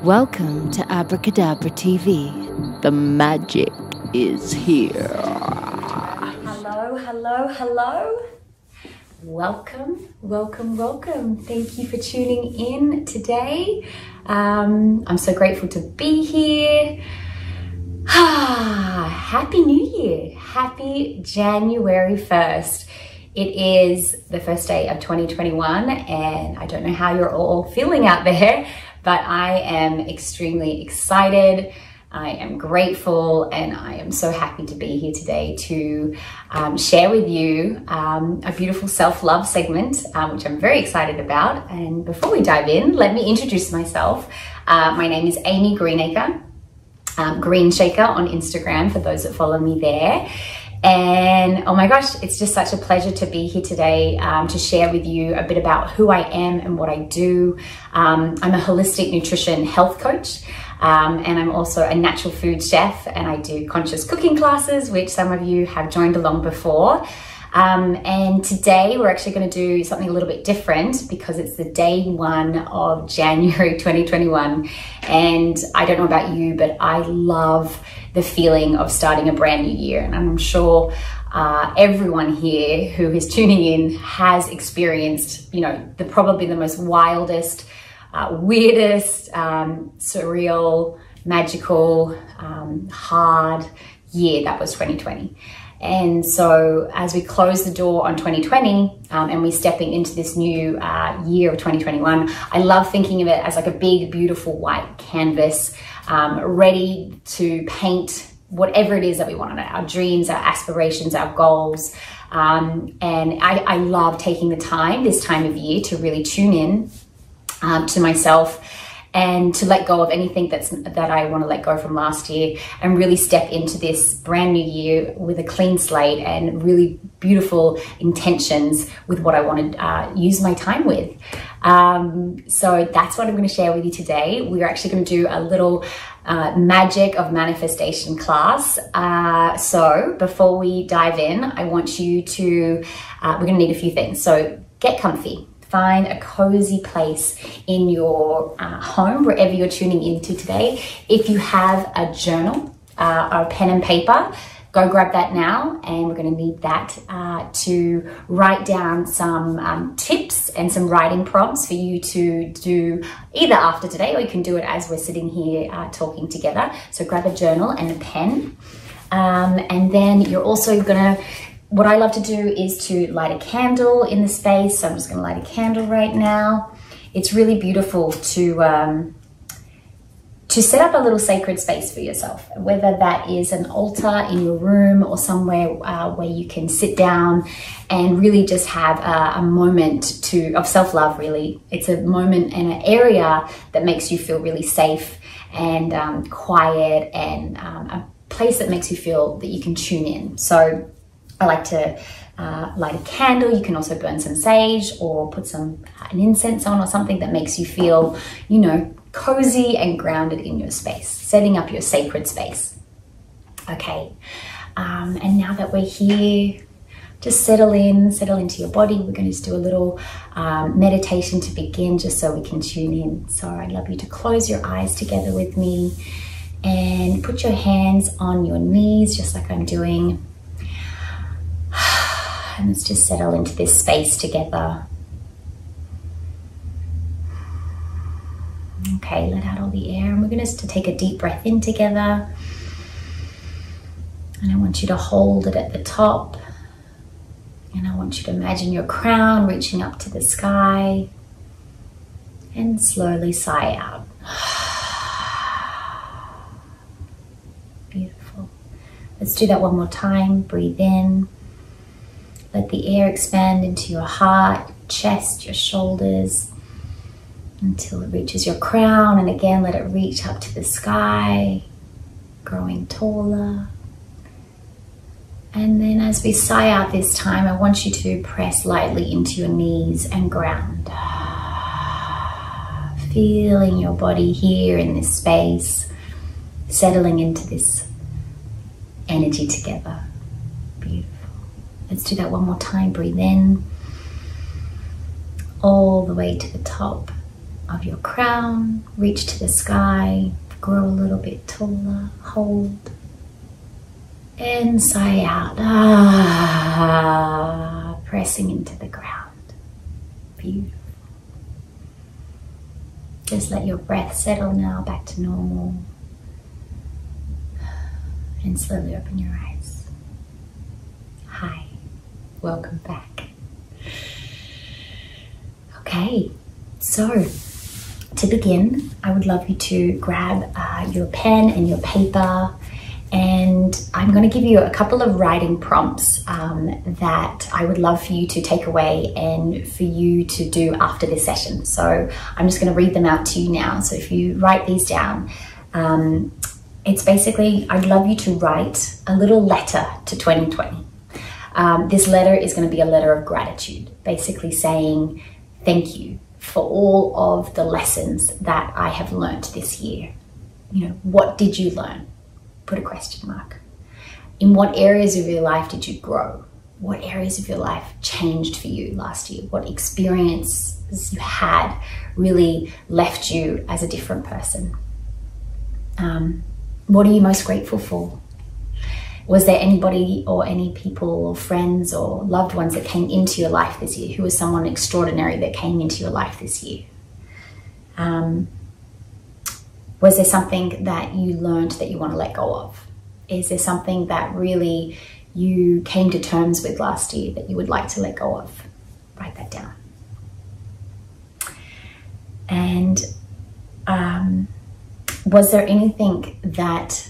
Welcome to Abracadabra TV. The magic is here. Hello, hello, hello. Welcome, welcome, welcome. Thank you for tuning in today. I'm so grateful to be here. Happy New Year. Happy January 1st. It is the first day of 2021 and I don't know how you're all feeling out there, but I am extremely excited. I am grateful and I am so happy to be here today to share with you a beautiful self-love segment, which I'm very excited about. And before we dive in, let me introduce myself. My name is Aimee Greenacre, Greenacre on Instagram for those that follow me there. And oh my gosh, it's just such a pleasure to be here today to share with you a bit about who I am and what I do. I'm a holistic nutrition health coach and I'm also a natural food chef, and I do conscious cooking classes, which some of you have joined along before. And today we're actually going to do something a little bit different because it's the day 1 of January 2021. And I don't know about you, but I love the feeling of starting a brand new year. And I'm sure everyone here who is tuning in has experienced, you know, probably the most wildest, weirdest, surreal, magical, hard year that was 2020. And so as we close the door on 2020 and we're stepping into this new year of 2021, I love thinking of it as like a big, beautiful white canvas, ready to paint whatever it is that we want, our dreams, our aspirations, our goals. And I love taking the time, this time of year, to really tune in to myself and to let go of anything that I want to let go from last year and really step into this brand new year with a clean slate and really beautiful intentions with what I want to use my time with. So that's what I'm going to share with you today. We're actually going to do a little magic of manifestation class. So before we dive in, I want you to, we're going to need a few things. So get comfy. Find a cozy place in your home, wherever you're tuning into today. If you have a journal or a pen and paper, go grab that now. And we're going to need that to write down some tips and some writing prompts for you to do either after today, or you can do it as we're sitting here talking together. So grab a journal and a pen. And then you're also going to, what I love to do is to light a candle in the space. So I'm just going to light a candle right now. It's really beautiful to set up a little sacred space for yourself, whether that is an altar in your room or somewhere where you can sit down and really just have a moment of self-love. Really, it's a moment and an area that makes you feel really safe and quiet, and a place that makes you feel that you can tune in. So I like to light a candle. You can also burn some sage or put an incense on, or something that makes you feel, you know, cozy and grounded in your space, setting up your sacred space. Okay, and now that we're here, just settle into your body. We're going to just do a little meditation to begin, just so we can tune in. So I'd love you to close your eyes together with me and put your hands on your knees, just like I'm doing. And let's just settle into this space together. Okay, let out all the air, and we're going to take a deep breath in together. And I want you to hold it at the top. And I want you to imagine your crown reaching up to the sky. And slowly sigh out. Beautiful. Let's do that one more time. Breathe in. Let the air expand into your heart, chest, your shoulders, until it reaches your crown. And again, let it reach up to the sky, growing taller. And then as we sigh out this time, I want you to press lightly into your knees and ground. Feeling your body here in this space, settling into this energy together. Beautiful. Let's do that one more time. Breathe in all the way to the top of your crown, reach to the sky, grow a little bit taller, hold, and sigh out, pressing into the ground. Beautiful. Just let your breath settle now back to normal, and slowly open your eyes. Hi, welcome back. Okay, so to begin, I would love you to grab your pen and your paper, and I'm going to give you a couple of writing prompts that I would love for you to take away and for you to do after this session. So I'm just going to read them out to you now. So if you write these down, it's basically, I'd love you to write a little letter to 2020. This letter is going to be a letter of gratitude, basically saying thank you for all of the lessons that I have learned this year. You know, what did you learn? Put a question mark. In what areas of your life did you grow? What areas of your life changed for you last year? What experiences you had really left you as a different person? What are you most grateful for? Was there anybody or any people or friends or loved ones that came into your life this year? Who was someone extraordinary that came into your life this year? Was there something that you learned that you want to let go of? Is there something that really you came to terms with last year that you would like to let go of? Write that down. And was there anything that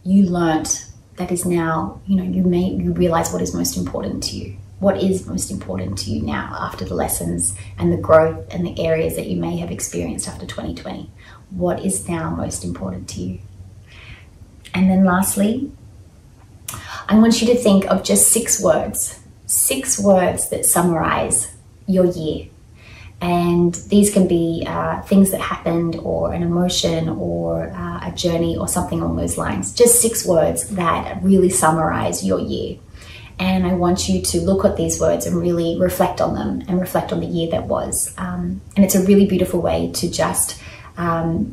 you learnt that is now, you realize what is most important to you? What is most important to you now after the lessons and the growth and the areas that you may have experienced after 2020? What is now most important to you? And then lastly, I want you to think of just 6 words that summarize your year. And these can be things that happened, or an emotion, or a journey, or something along those lines. Just 6 words that really summarize your year. And I want you to look at these words and really reflect on them and reflect on the year that was. And it's a really beautiful way to just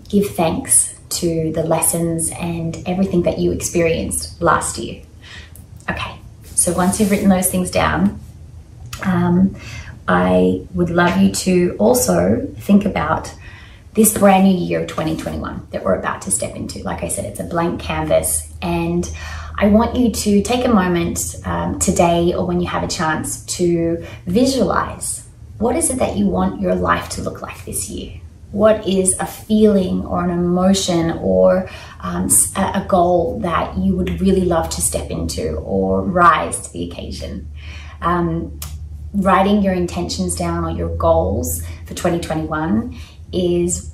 give thanks to the lessons and everything that you experienced last year. Okay, so once you've written those things down, I would love you to also think about this brand new year of 2021 that we're about to step into. Like I said, it's a blank canvas, and I want you to take a moment today, or when you have a chance, to visualize what is it that you want your life to look like this year. What is a feeling or an emotion or a goal that you would really love to step into or rise to the occasion? Writing your intentions down or your goals for 2021 is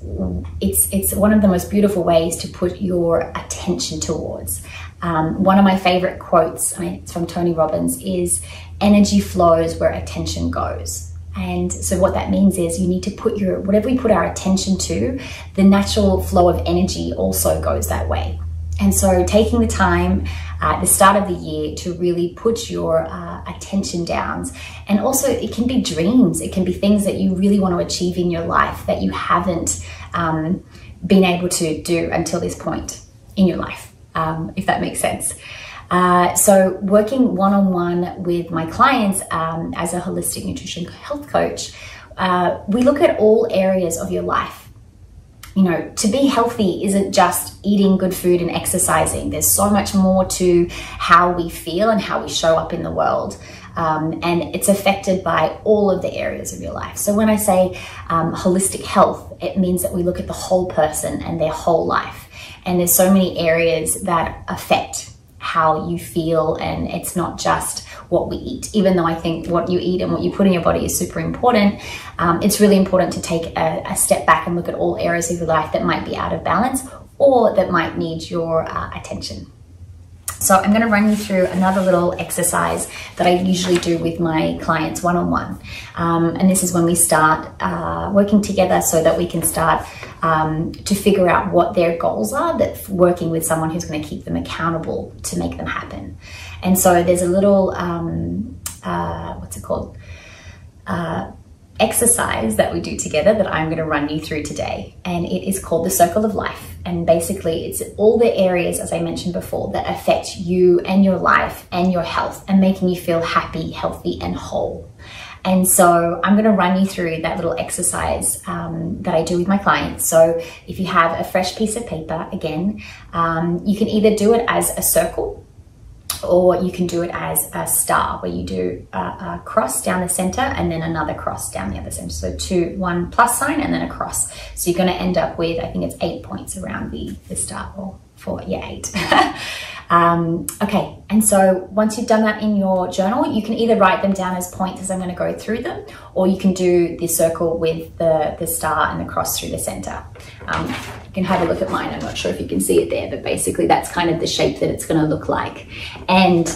it's one of the most beautiful ways to put your attention towards. One of my favorite quotes, it's from Tony Robbins, is energy flows where attention goes. And so what that means is you need to put whatever we put our attention to, the natural flow of energy also goes that way. And so taking the time at the start of the year to really put your attention down, and also it can be dreams, it can be things that you really want to achieve in your life that you haven't been able to do until this point in your life, if that makes sense. So working one-on-one with my clients as a holistic nutrition health coach, we look at all areas of your life. You know, to be healthy isn't just eating good food and exercising. There's so much more to how we feel and how we show up in the world. And it's affected by all of the areas of your life. So when I say holistic health, it means that we look at the whole person and their whole life. And there's so many areas that affect how you feel, and it's not just what we eat. Even though I think what you eat and what you put in your body is super important, it's really important to take a step back and look at all areas of your life that might be out of balance or that might need your attention. So I'm going to run you through another little exercise that I usually do with my clients one-on-one. And this is when we start working together so that we can start to figure out what their goals are, that working with someone who's going to keep them accountable to make them happen. And so there's a little, what's it called? exercise that we do together that I'm going to run you through today, and it is called the Circle of Life. And basically it's all the areas, as I mentioned before, that affect you and your life and your health and making you feel happy, healthy and whole. And so I'm going to run you through that little exercise that I do with my clients. So if you have a fresh piece of paper, again, you can either do it as a circle, or you can do it as a star, where you do a cross down the center and then another cross down the other center. So one plus sign and then a cross. So you're going to end up with, I think it's 8 points around the star, or 8. Okay, and so once you've done that in your journal, you can either write them down as points as I'm going to go through them, or you can do the circle with the star and the cross through the center. You can have a look at mine. I'm not sure if you can see it there, but basically that's kind of the shape that it's going to look like. And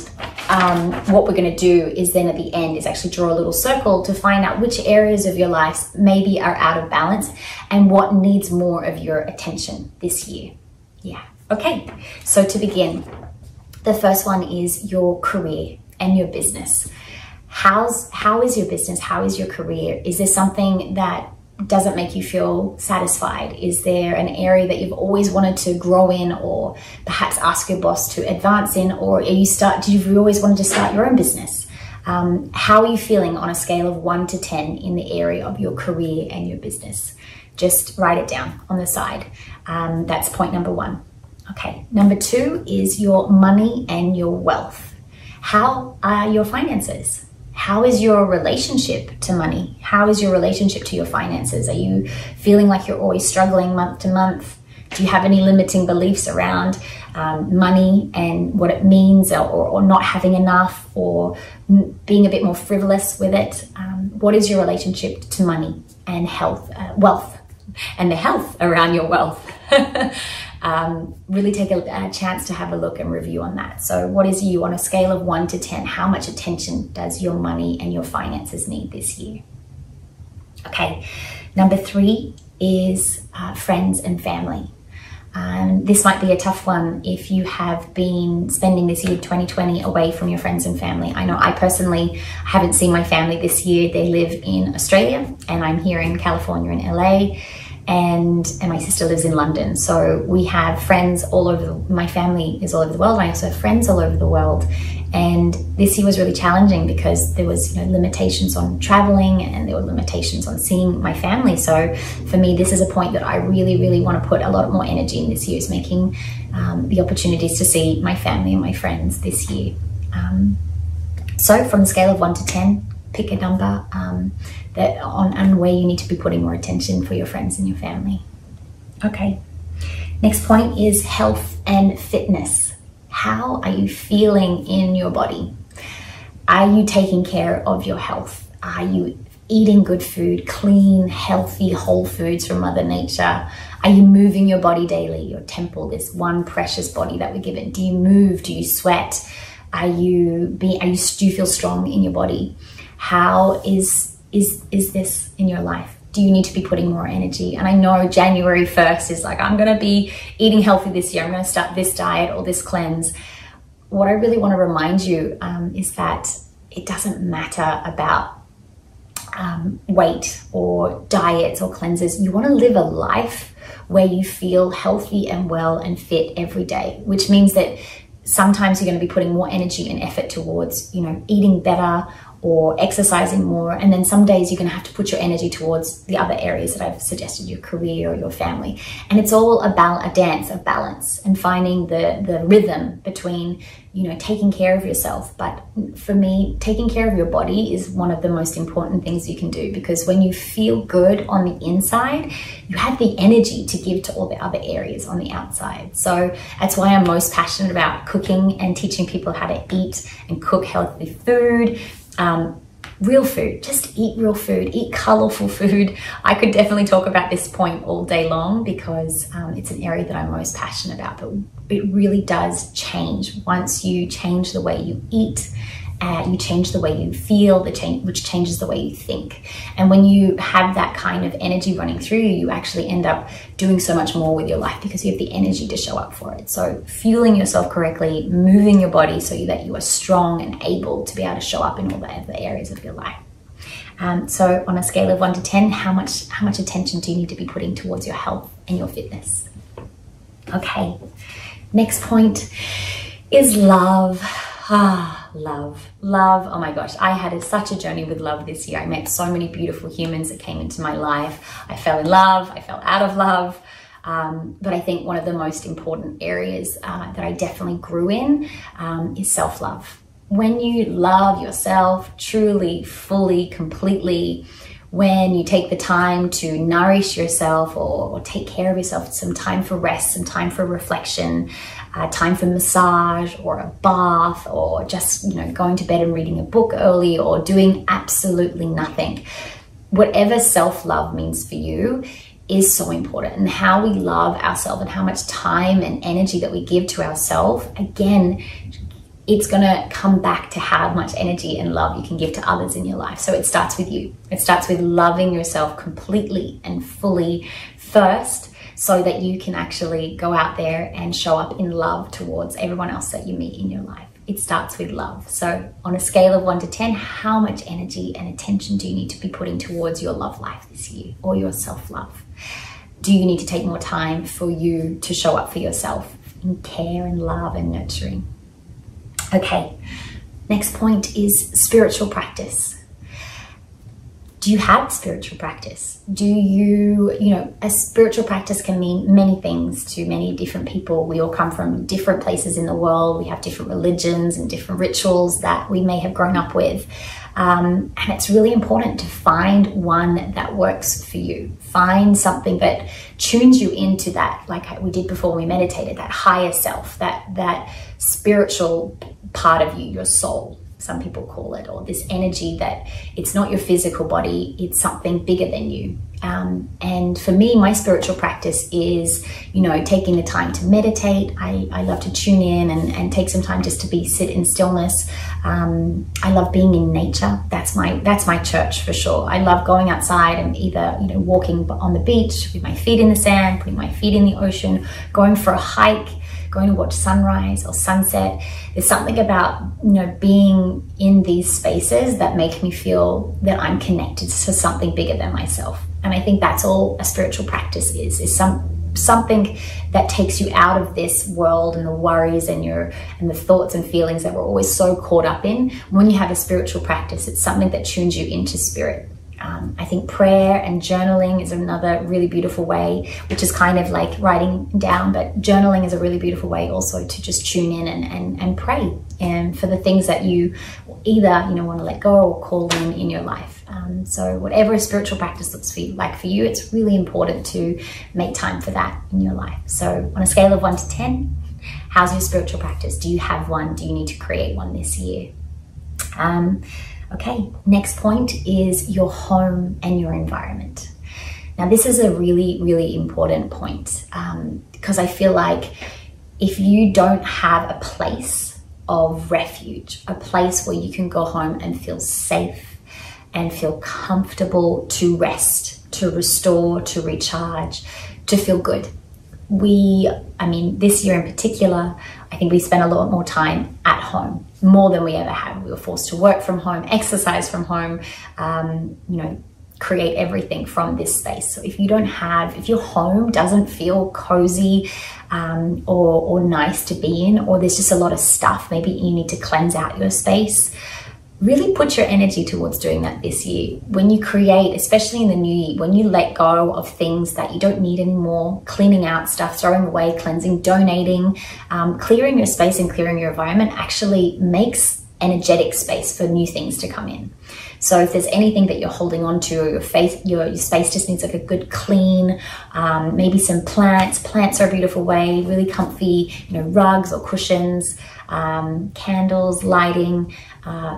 what we're going to do is then at the end is actually draw a little circle to find out which areas of your life maybe are out of balance and what needs more of your attention this year. Yeah. Okay, so to begin, the first one is your career and your business. How is your business? How is your career? Is there something that doesn't make you feel satisfied? Is there an area that you've always wanted to grow in, or perhaps ask your boss to advance in, or do you always wanted to start your own business? How are you feeling on a scale of 1 to 10 in the area of your career and your business? Just write it down on the side. That's point number 1. Okay, number 2 is your money and your wealth. How are your finances? How is your relationship to money? How is your relationship to your finances? Are you feeling like you're always struggling month to month? Do you have any limiting beliefs around money and what it means, or not having enough, or being a bit more frivolous with it? What is your relationship to money and health, wealth, and the health around your wealth? Really take a chance to have a look and review on that. So what is you on a scale of 1 to 10? How much attention does your money and your finances need this year? Okay, number 3 is friends and family. This might be a tough one if you have been spending this year 2020 away from your friends and family. I know I personally haven't seen my family this year. They live in Australia and I'm here in California in LA. And my sister lives in London. So we have friends all over, my family is all over the world. I also have friends all over the world. And this year was really challenging because there was limitations on traveling, and there were limitations on seeing my family. So for me, this is a point that I really, really want to put a lot more energy in this year, is making the opportunities to see my family and my friends this year. So from the scale of 1 to 10, pick a number on where you need to be putting more attention for your friends and your family. Okay, next point is health and fitness. How are you feeling in your body? Are you taking care of your health? Are you eating good food, clean, healthy, whole foods from Mother Nature? Are you moving your body daily, your temple, this one precious body that we give it? Do you move? Do you sweat? Do you feel strong in your body? How is this in your life? Do you need to be putting more energy? And I know January 1st is like, I'm going to be eating healthy this year. I'm going to start this diet or this cleanse. What I really want to remind you is that it doesn't matter about weight or diets or cleanses. You want to live a life where you feel healthy and well and fit every day, which means that sometimes you're going to be putting more energy and effort towards, eating better or exercising more. And then some days you're going to have to put your energy towards the other areas that I've suggested, your career or your family. And it's all about a dance of balance and finding the rhythm between, taking care of yourself. But for me, taking care of your body is one of the most important things you can do, because when you feel good on the inside, you have the energy to give to all the other areas on the outside. So that's why I'm most passionate about cooking and teaching people how to eat and cook healthy food. Real food, just eat real food, eat colorful food. I could definitely talk about this point all day long because it's an area that I'm most passionate about, but it really does change. Once you change the way you eat, you change the way you feel, which changes the way you think. And when you have that kind of energy running through you, you actually end up doing so much more with your life because you have the energy to show up for it. So fueling yourself correctly, moving your body so that you are strong and able to be able to show up in all the other areas of your life. So on a scale of 1 to 10, how much attention do you need to be putting towards your health and your fitness? Okay, next point is love. Love. Oh my gosh, I had such a journey with love this year. I met so many beautiful humans that came into my life. I fell in love, I fell out of love. But I think one of the most important areas that I definitely grew in is self-love. When you love yourself truly, fully, completely, when you take the time to nourish yourself or take care of yourself, some time for rest, some time for reflection, time for massage or a bath, or just, you know, going to bed and reading a book early, or doing absolutely nothing. Whatever self-love means for you is so important. And how we love ourselves and how much time and energy that we give to ourselves, again, it's gonna come back to how much energy and love you can give to others in your life. So it starts with you. It starts with loving yourself completely and fully first, so that you can actually go out there and show up in love towards everyone else that you meet in your life. It starts with love. So on a scale of 1 to 10, how much energy and attention do you need to be putting towards your love life this year, or your self-love? Do you need to take more time for you to show up for yourself in care and love and nurturing? Okay, next point is spiritual practice. Do you have spiritual practice? Do you know, a spiritual practice can mean many things to many different people. We all come from different places in the world. We have different religions and different rituals that we may have grown up with. And it's really important to find one that works for you. Find something that tunes you into that, like we did before we meditated, that higher self, that spiritual part of you, your soul, some people call it, or this energy that it's not your physical body, it's something bigger than you. And for me, my spiritual practice is, you know, taking the time to meditate. I love to tune in and take some time just to sit in stillness. I love being in nature. That's my church for sure. I love going outside and either, you know, walking on the beach with my feet in the sand, putting my feet in the ocean, going for a hike, going to watch sunrise or sunset. There's something about, you know, being in these spaces that make me feel that I'm connected to something bigger than myself. And I think that's all a spiritual practice is something that takes you out of this world and the worries and the thoughts and feelings that we're always so caught up in. When you have a spiritual practice, it's something that tunes you into spirit. I think prayer and journaling is another really beautiful way, which is kind of like writing down, but journaling is a really beautiful way also to just tune in and pray, and for the things that you either, you know, want to let go or call in your life. So whatever a spiritual practice looks like for you, it's really important to make time for that in your life. So on a scale of 1 to 10, how's your spiritual practice? Do you have one? Do you need to create one this year? Okay, next point is your home and your environment. Now, this is a really, really important point because I feel like if you don't have a place of refuge, a place where you can go home and feel safe and feel comfortable to rest, to restore, to recharge, to feel good. This year in particular, I think we spent a lot more time at home, more than we ever had. We were forced to work from home, exercise from home, you know, create everything from this space. So if your home doesn't feel cozy or nice to be in, or there's just a lot of stuff, maybe you need to cleanse out your space, really put your energy towards doing that this year. When you create, especially in the new year, when you let go of things that you don't need anymore, cleaning out stuff, throwing away, cleansing, donating, clearing your space and clearing your environment actually makes energetic space for new things to come in. So if there's anything that you're holding on to, or your space just needs like a good clean, maybe some plants. Plants are a beautiful way, really comfy, you know, rugs or cushions, candles, lighting,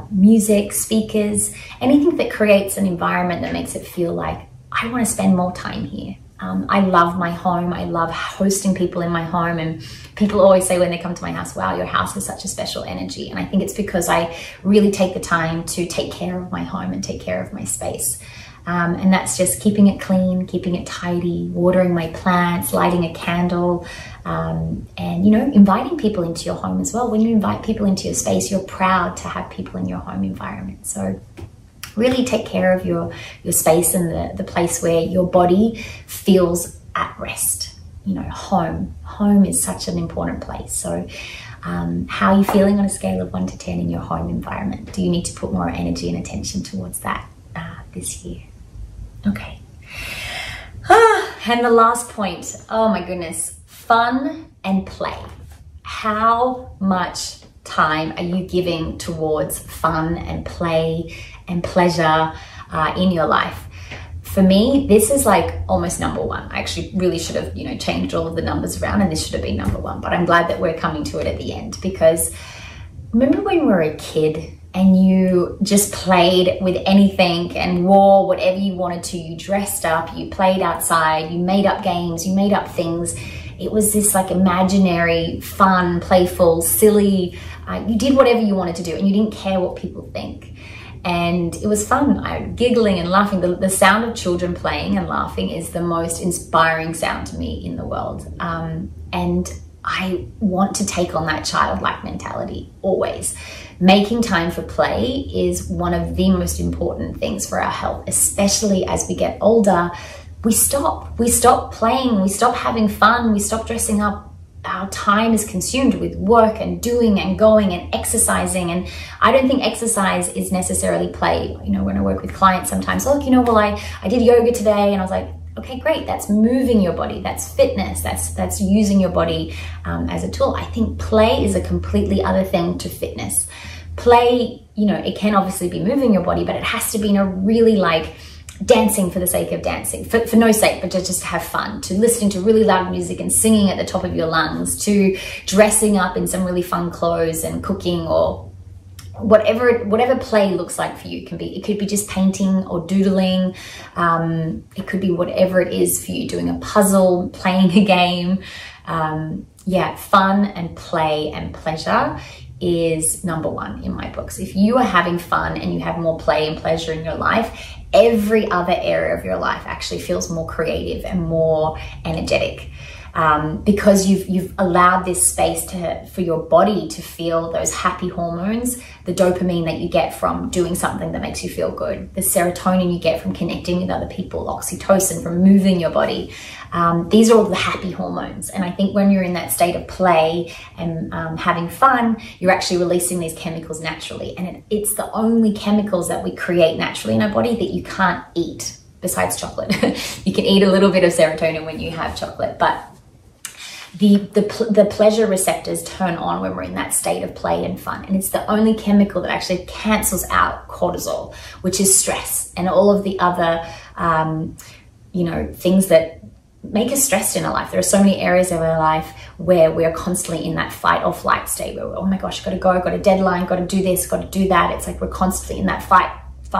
music, speakers, anything that creates an environment that makes it feel like I want to spend more time here. I love my home. I love hosting people in my home, and people always say when they come to my house, wow, your house has such a special energy. And I think it's because I really take the time to take care of my home and take care of my space. And that's just keeping it clean, keeping it tidy, watering my plants, lighting a candle, and, you know, inviting people into your home as well. When you invite people into your space, you're proud to have people in your home environment. So really take care of your space and the place where your body feels at rest. You know, home is such an important place. So how are you feeling on a scale of 1 to 10 in your home environment? Do you need to put more energy and attention towards that this year? Okay. And the last point, oh my goodness, fun and play. How much time are you giving towards fun and play and pleasure in your life? For me, this is like almost number one. I actually really should have, you know, changed all of the numbers around, and this should have been number one, but I'm glad that we're coming to it at the end, because remember when we were a kid and you just played with anything and wore whatever you wanted to, you dressed up, you played outside, you made up games, you made up things. It was this like imaginary, fun, playful, silly, you did whatever you wanted to do and you didn't care what people think. And it was fun, giggling and laughing. The sound of children playing and laughing is the most inspiring sound to me in the world. And I want to take on that childlike mentality always. Making time for play is one of the most important things for our health, especially as we get older. We stop playing, we stop having fun, we stop dressing up. Our time is consumed with work and doing and going and exercising. And I don't think exercise is necessarily play. You know, when I work with clients sometimes, look, you know, well, I did yoga today, and I was like, okay, great. That's moving your body. That's fitness. That's using your body as a tool. I think play is a completely other thing to fitness. Play, you know, it can obviously be moving your body, but it has to be in a really like dancing for the sake of dancing, for no sake, but to just have fun, to listening to really loud music and singing at the top of your lungs, to dressing up in some really fun clothes and cooking, or whatever play looks like for you. It could be just painting or doodling. It could be whatever it is for you, doing a puzzle, playing a game. Yeah, fun and play and pleasure is number one in my books. If you are having fun and you have more play and pleasure in your life, every other area of your life actually feels more creative and more energetic, because you've allowed this space for your body to feel those happy hormones, the dopamine that you get from doing something that makes you feel good, the serotonin you get from connecting with other people, oxytocin from moving your body. These are all the happy hormones. And I think when you're in that state of play and having fun, you're actually releasing these chemicals naturally. And it's the only chemicals that we create naturally in our body that you can't eat besides chocolate. You can eat a little bit of serotonin when you have chocolate, but the pleasure receptors turn on when we're in that state of play and fun. And it's the only chemical that actually cancels out cortisol, which is stress, and all of the other, you know, things that make us stressed in our life. There are so many areas of our life where we're constantly in that fight or flight state where we're, oh my gosh, got to go, got a deadline, got to do this, got to do that. It's like we're constantly in that fight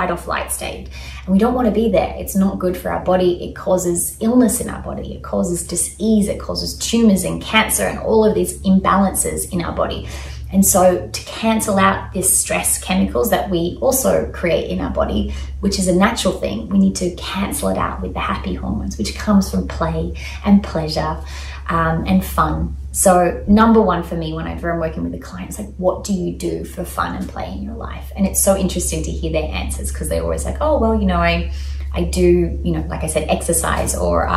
or flight state, and we don't want to be there. It's not good for our body. It causes illness in our body. It causes disease. It causes tumors and cancer and all of these imbalances in our body. And so to cancel out this stress chemicals that we also create in our body, which is a natural thing, we need to cancel it out with the happy hormones, which comes from play and pleasure and fun. So number one for me, whenever I'm working with a client, it's like, what do you do for fun and play in your life? And it's so interesting to hear their answers, because they're always like, oh, well, you know, I do, you know, like I said, exercise, or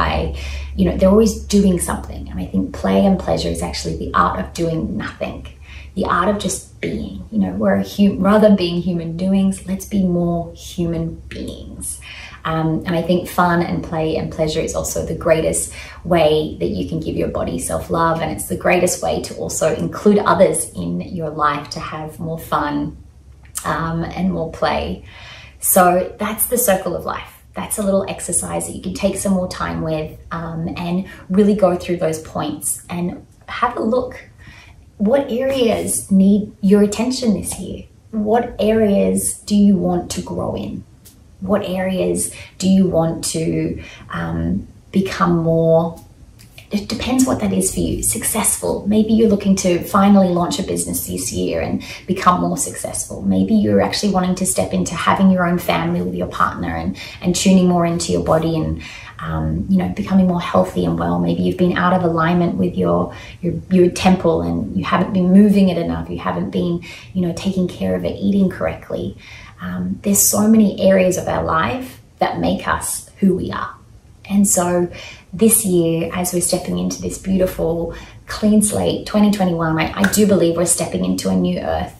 you know, they're always doing something. And I think play and pleasure is actually the art of doing nothing. The art of just being. You know, rather than being human doings, let's be more human beings. And I think fun and play and pleasure is also the greatest way that you can give your body self-love, and it's the greatest way to also include others in your life to have more fun and more play. So that's the circle of life. That's a little exercise that you can take some more time with and really go through those points and have a look. What areas need your attention this year? What areas do you want to grow in? What areas do you want to become more, it depends what that is for you, successful. Maybe you're looking to finally launch a business this year and become more successful. Maybe you're actually wanting to step into having your own family with your partner and tuning more into your body and you know, becoming more healthy and well. Maybe you've been out of alignment with your temple and you haven't been moving it enough. You haven't been, you know, taking care of it, eating correctly. there's so many areas of our life that make us who we are. And so this year, as we're stepping into this beautiful clean slate 2021, I do believe we're stepping into a new earth.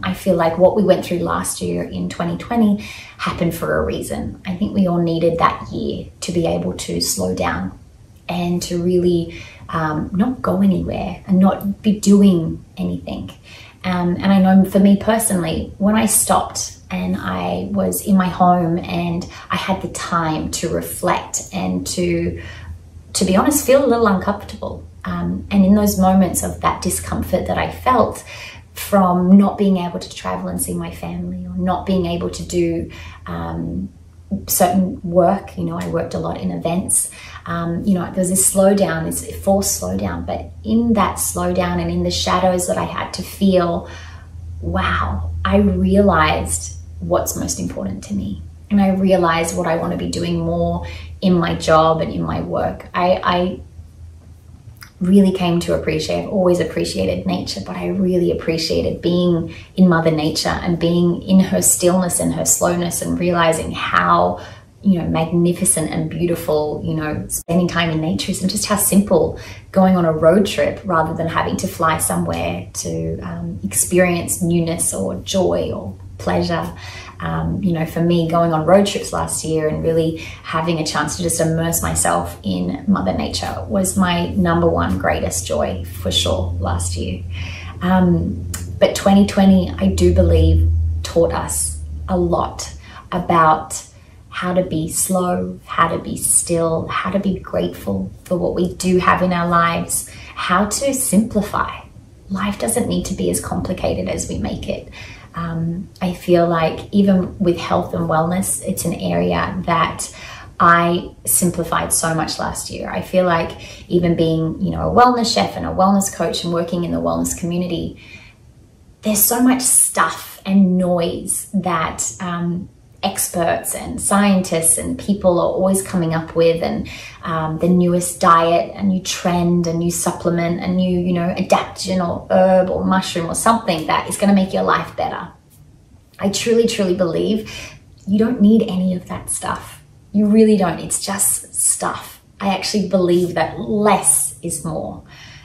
I feel like what we went through last year in 2020 happened for a reason. I think we all needed that year to be able to slow down and to really not go anywhere and not be doing anything. And I know for me personally, when I stopped and I was in my home and I had the time to reflect and to be honest, feel a little uncomfortable. And in those moments of that discomfort that I felt from not being able to travel and see my family, or not being able to do certain work, I worked a lot in events. There's this slowdown, this forced slowdown, but in that slowdown and in the shadows that I had to feel, wow, I realized what's most important to me. And I realized what I want to be doing more in my job and in my work. I really came to appreciate, I've always appreciated nature, but I really appreciated being in Mother Nature and being in her stillness and her slowness, and realizing how, magnificent and beautiful, spending time in nature is, and just how simple going on a road trip rather than having to fly somewhere to experience newness or joy or pleasure. For me, going on road trips last year and really having a chance to just immerse myself in Mother Nature was my number one greatest joy for sure last year. But 2020, I do believe, taught us a lot about how to be slow, how to be still, how to be grateful for what we do have in our lives, how to simplify. Life doesn't need to be as complicated as we make it. I feel like even with health and wellness, it's an area that I simplified so much last year. I feel like even being, a wellness chef and a wellness coach and working in the wellness community, there's so much stuff and noise that experts and scientists and people are always coming up with, and the newest diet, a new trend, a new supplement, a new, adaptogen or herb or mushroom or something that is going to make your life better. I truly, truly believe you don't need any of that stuff. You really don't. It's just stuff. I actually believe that less is more.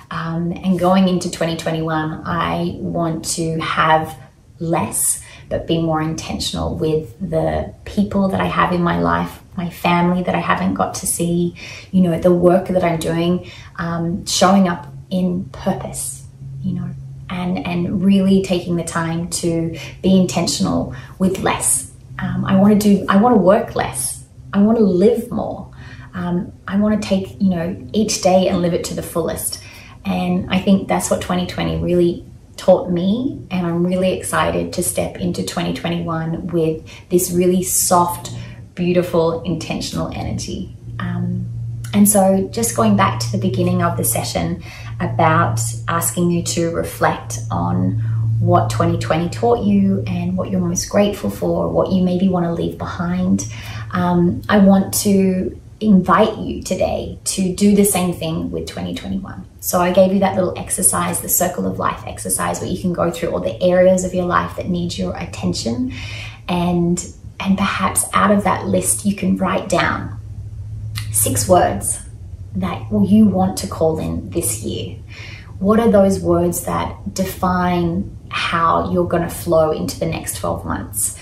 And going into 2021, I want to have less, but be more intentional with the people that I have in my life, my family that I haven't got to see, the work that I'm doing, showing up in purpose, and really taking the time to be intentional with less. I want to work less. I want to live more. I want to take, each day and live it to the fullest. And I think that's what 2020 really taught me, and I'm really excited to step into 2021 with this really soft, beautiful, intentional energy. And so just going back to the beginning of the session about asking you to reflect on what 2020 taught you and what you're most grateful for, what you maybe want to leave behind, I want to invite you today to do the same thing with 2021. So I gave you that little exercise, the circle of life exercise, where you can go through all the areas of your life that need your attention, and perhaps out of that list you can write down 6 words that you want to call in this year. What are those words that define how you're going to flow into the next 12 months?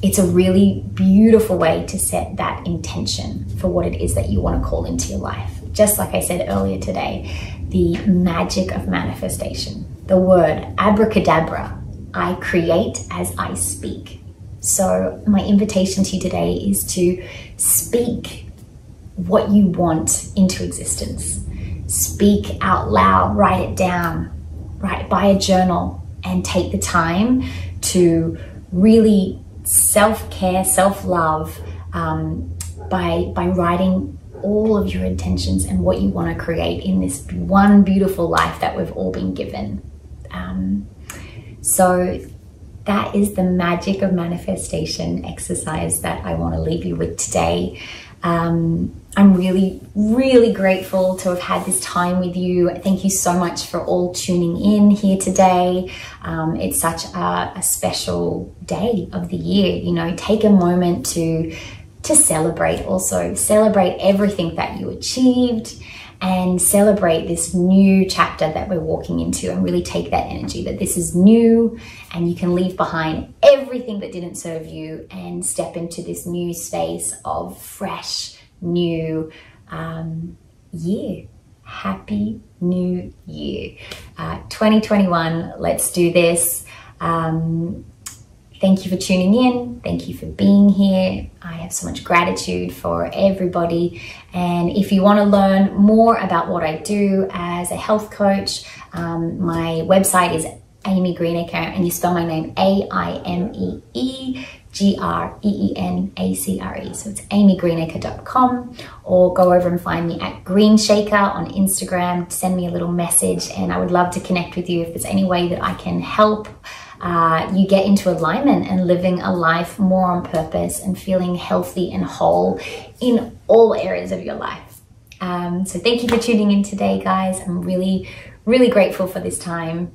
It's a really beautiful way to set that intention for what it is that you want to call into your life. Just like I said earlier today, the magic of manifestation, the word abracadabra, I create as I speak. So my invitation to you today is to speak what you want into existence. Speak out loud, write it down, buy a journal, and take the time to really self-care, self-love by writing all of your intentions and what you want to create in this one beautiful life that we've all been given. So that is the magic of manifestation exercise that I want to leave you with today. I'm really, really grateful to have had this time with you. Thank you so much for all tuning in here today. It's such a special day of the year. You know, take a moment to celebrate also. Celebrate everything that you achieved and celebrate this new chapter that we're walking into, and really take that energy that this is new and you can leave behind everything that didn't serve you and step into this new space of fresh, new year. Happy New Year. 2021, let's do this. Thank you for tuning in. Thank you for being here. I have so much gratitude for everybody. And if you want to learn more about what I do as a health coach, my website is Aimee Greenacre, and you spell my name AIMEE GREENACRE. So it's aimeegreenacre.com, or go over and find me at Greenacre on Instagram. Send me a little message and I would love to connect with you if there's any way that I can help you get into alignment and living a life more on purpose and feeling healthy and whole in all areas of your life. So thank you for tuning in today, guys. I'm really, really grateful for this time.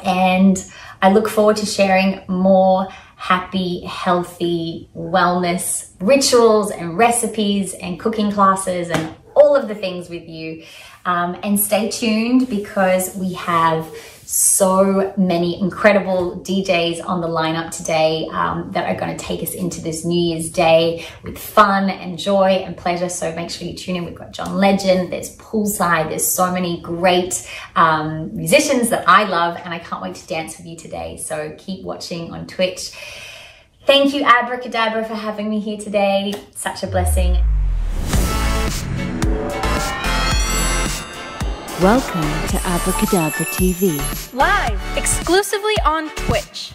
And I look forward to sharing more happy, healthy wellness rituals and recipes and cooking classes and all of the things with you. And stay tuned, because we have so many incredible DJs on the lineup today that are going to take us into this New Year's Day with fun and joy and pleasure. So make sure you tune in. We've got John Legend, there's Poolside, there's so many great musicians that I love, and I can't wait to dance with you today. So keep watching on Twitch. Thank you, Abracadabra, for having me here today. Such a blessing. Welcome to Abracadabra TV. Live exclusively on Twitch.